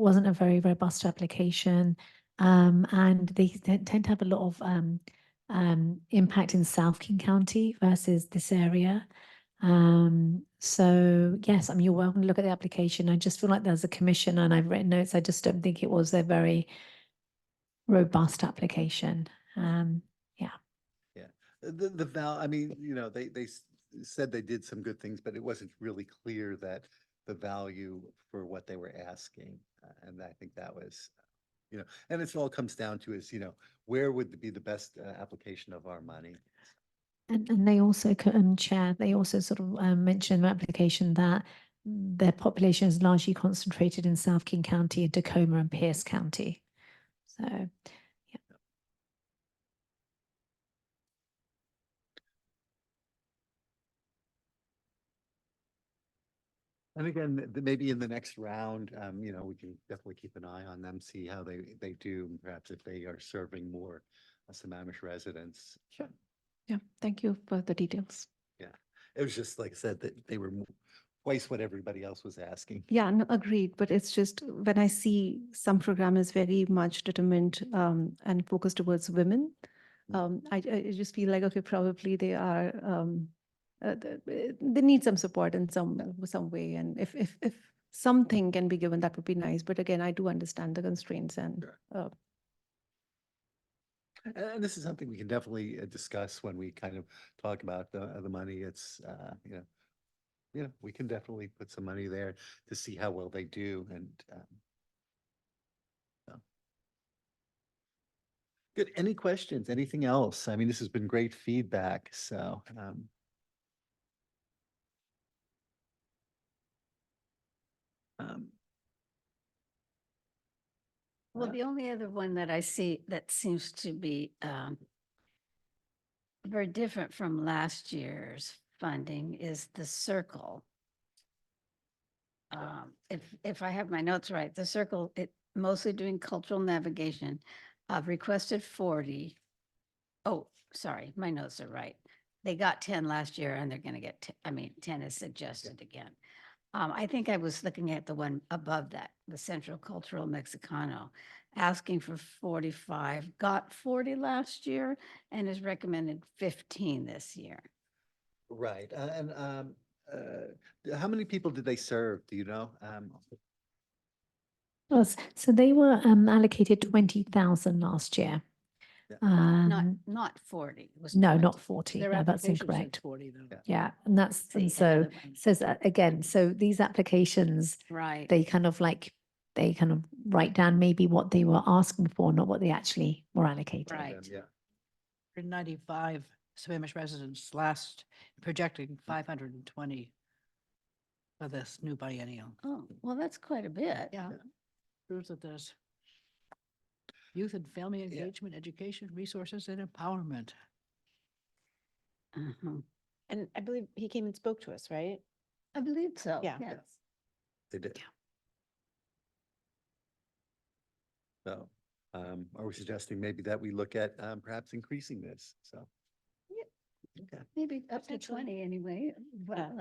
wasn't a very robust application. And they tend to have a lot of impact in South King County versus this area. So yes, I mean, you're welcome to look at the application. I just feel like there's a commission and I've written notes. I just don't think it was a very robust application. I mean, said they did some good things, but it wasn't really clear that the value for what they were asking. And I think that was, and it all comes down to is, where would be the best application of our money? And they also, Chair, they also sort of mentioned in the application that their population is largely concentrated in South King County, Tacoma and Pierce County. So, And again, maybe in the next round, we can definitely keep an eye on them, see how they do, and perhaps if they are serving more Sammamish residents. Sure. Yeah, thank you for the details. Yeah, it was just like I said, that they were twice what everybody else was asking. Yeah, no, agreed. But it's just when I see some program is very much determined and focused towards women, I just feel like, okay, probably they are, they need some support in some way. And if something can be given, that would be nice. But again, I do understand the constraints and Sure. And this is something we can definitely discuss when we kind of talk about the money. It's, we can definitely put some money there to see how well they do and. So. Good. Any questions? Anything else? I mean, this has been great feedback, so. Well, the only other one that I see that seems to be very different from last year's funding is the Circle. If I have my notes right, the Circle, it mostly doing cultural navigation. I've requested 40. Oh, sorry, my notes are right. They got 10 last year and they're going to get, 10 is suggested again. I think I was looking at the one above that, the Central Cultural Mexicano, asking for 45, got 40 last year and is recommended 15 this year. Right. And how many people did they serve? Do you know? so they were allocated 20,000 last year. Not, Um, not 40. It was no, 20. not 40. Their No, that's application said incorrect. 40 though. Yeah. Yeah, and that's, See, and so another one. says that again, so these applications, Right. they kind of write down maybe what they were asking for, not what they actually were allocated. Right. Yeah. 195 Sammamish residents last, projecting 520 for this new biennial. Oh, well, that's quite a bit. Yeah. Proves that there's youth and family engagement, education, resources, and empowerment. Uh-huh. And I believe he came and spoke to us, right? I believe so. Yeah. Yes. They did. So, are we suggesting maybe that we look at perhaps increasing this? So. Okay. Maybe up to Potentially. 20 anyway. Well,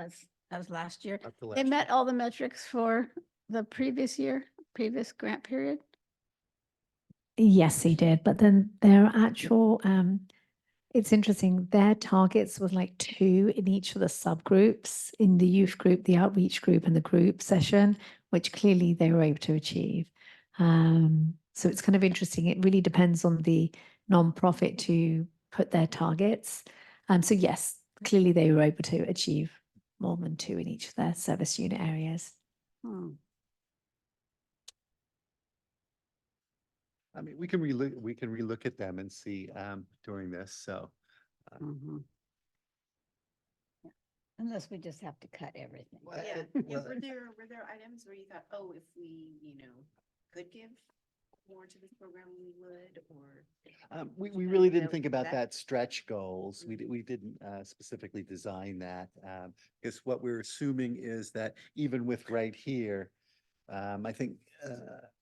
that was last year. Up to They last met year. all the metrics for the previous year, previous grant period. Yes, he did. But then their actual It's interesting. Their targets was like 2 in each of the subgroups, in the youth group, the outreach group, and the group session, which clearly they were able to achieve. So it's kind of interesting. It really depends on the nonprofit to put their targets. So yes, clearly they were able to achieve more than 2 in each of their service unit areas. Hmm. I mean, we can relook at them and see during this, so. Mhm. Yeah. Unless we just have to cut everything. Well, Yeah, well, were there items where you thought, oh, if we, could give more to this program, we would, or? We Did you really guys didn't know think about that? that stretch goals. Mhm. We didn't specifically design that. Because what we're assuming is that even with right here, I think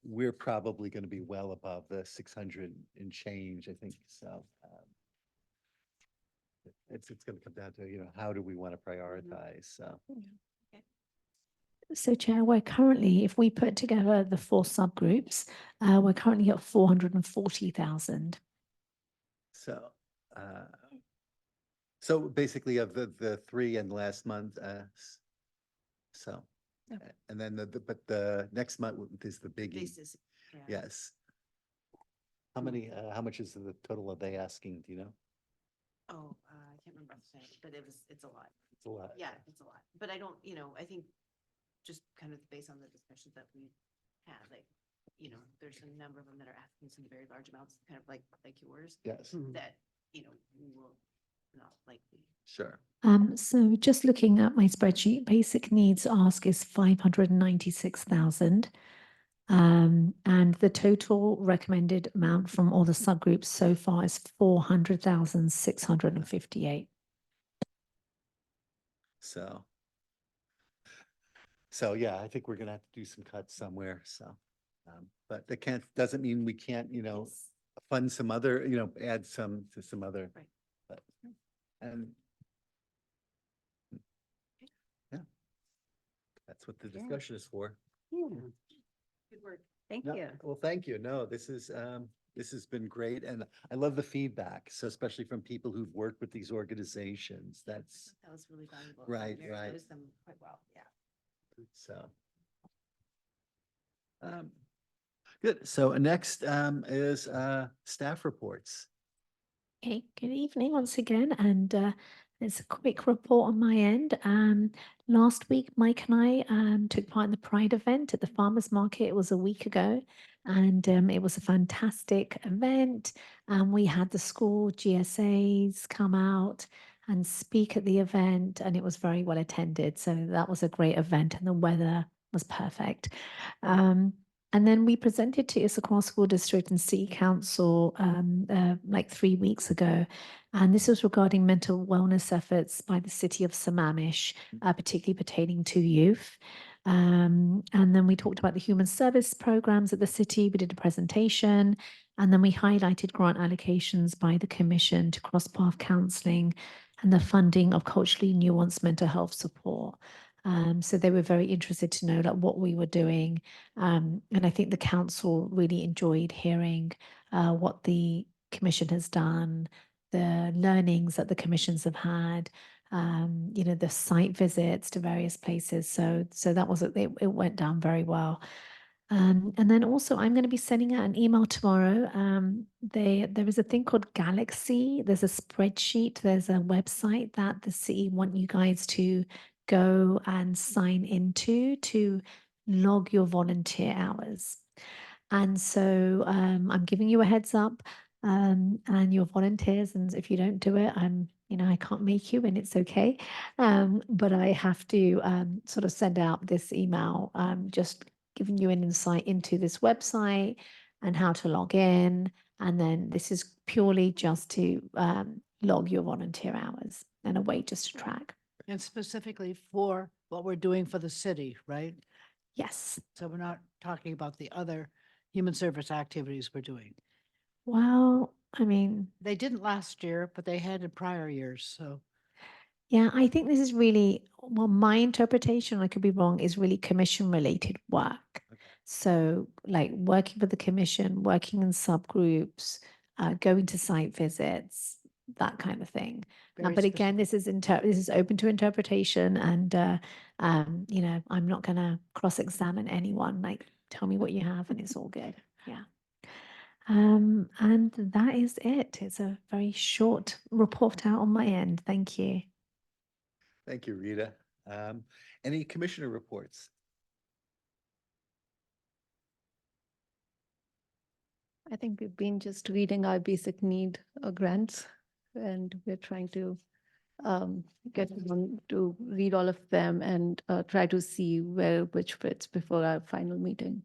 we're probably going to be well above the 600 and change, I think, so. It's going to come down to, how do we want to prioritize, so. So Chair, we're currently, if we put together the 4 subgroups, we're currently at 440,000. So, so basically of the 3 and last month, so. Yep. And then but the next month is the biggie, Basis, yeah. yes. How much is the total are they asking, do you know? Oh, I can't remember off the top, but it's a lot. It's a lot. Yeah, it's a lot. But I don't, I think just kind of based on the discussions that we've had, like, there's a number of them that are asking some very large amounts, kind of like yours, Yes, that, we will not likely. sure. So just looking at my spreadsheet, basic needs ask is 596,000. And the total recommended amount from all the subgroups so far is 400,658. So yeah, I think we're gonna have to do some cuts somewhere, so. But that doesn't mean we can't, fund some other, add some to some other. Right. But, and. Yeah. That's what the Yeah. discussion is for. Yeah. Good work. Thank No, you. well, thank you. No, this has been great, and I love the feedback, so especially from people who've worked with these organizations. That's That was really valuable. Right, Mary right. knows them quite well, yeah. so. Good. So next is staff reports. Okay, good evening once again, and there's a quick report on my end. Last week, Mike and I took part in the Pride event at the Farmers Market. It was a week ago, and it was a fantastic event. And we had the school GSAs come out and speak at the event, and it was very well attended. So that was a great event, and the weather was perfect. And then we presented to Issaquah School District and City Council like 3 weeks ago. And this was regarding mental wellness efforts by the city of Sammamish, particularly pertaining to youth. And then we talked about the human service programs at the city. We did a presentation. And then we highlighted grant allocations by the Commission to cross-path counselling and the funding of culturally nuanced mental health support. So they were very interested to know like what we were doing. And I think the council really enjoyed hearing what the commission has done, the learnings that the commissions have had, the site visits to various places. So that was it went down very well. And then also I'm going to be sending out an email tomorrow. There is a thing called Galaxy. There's a spreadsheet. There's a website that the city want you guys to go and sign into to log your volunteer hours. And so I'm giving you a heads up and your volunteers. And if you don't do it, I can't make you and it's okay. But I have to sort of send out this email just giving you an insight into this website and how to log in. And then this is purely just to log your volunteer hours and a way just to track. And specifically for what we're doing for the city, right? Yes. So we're not talking about the other human service activities we're doing. Well, I mean, They didn't last year, but they had in prior years, so. yeah, I think this is really, well, my interpretation, I could be wrong, is really commission related work. Okay. So like working with the commission, working in subgroups, going to site visits, that kind of thing. Very But again, specific. this is open to interpretation, and you know, I'm not going to cross-examine anyone. Like, tell me what you have, and it's all good. Yeah. And that is it. It's a very short report out on my end. Thank you. Thank you, Rita. Any commissioner reports? I think we've been just reading our basic need grants, and we're trying to get on to read all of them and try to see where which fits before our final meeting.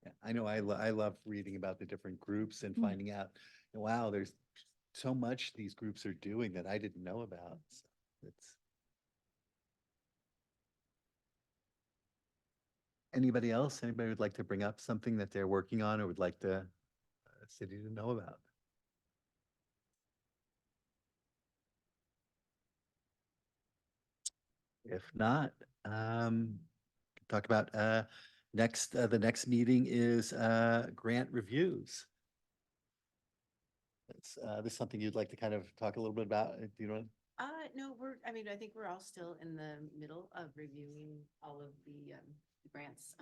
Yeah, I know I love reading about the different groups and Mm. finding out, wow, there's so much these groups are doing that I didn't know about. So it's. Anybody else? Anybody would like to bring up something that they're working on or would like the city to know about? If not, talk about the next meeting is grant reviews. This is something you'd like to kind of talk a little bit about. Do you know? No, I mean, I think we're all still in the middle of reviewing all of the grants.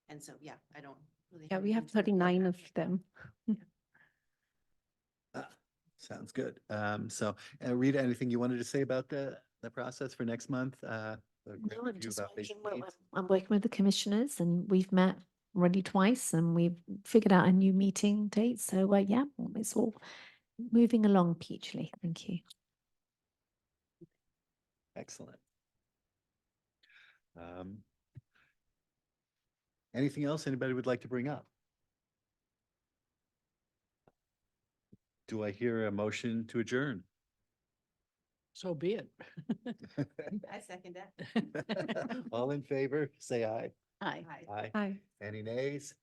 And so, yeah, I don't really. Yeah, we have anything to report 39 on. of them. Sounds good. So Rita, anything you wanted to say about the process for next month? The grant No, I'm review just about basic working, needs? I'm working with the commissioners, and we've met already twice, and we've figured out a new meeting date. So yeah, it's all moving along peachly. Thank you. Excellent. Anything else anybody would like to bring up? Do I hear a motion to adjourn? So be it. I second that. All in favor, say aye. Aye. Aye. Hi. Any nays?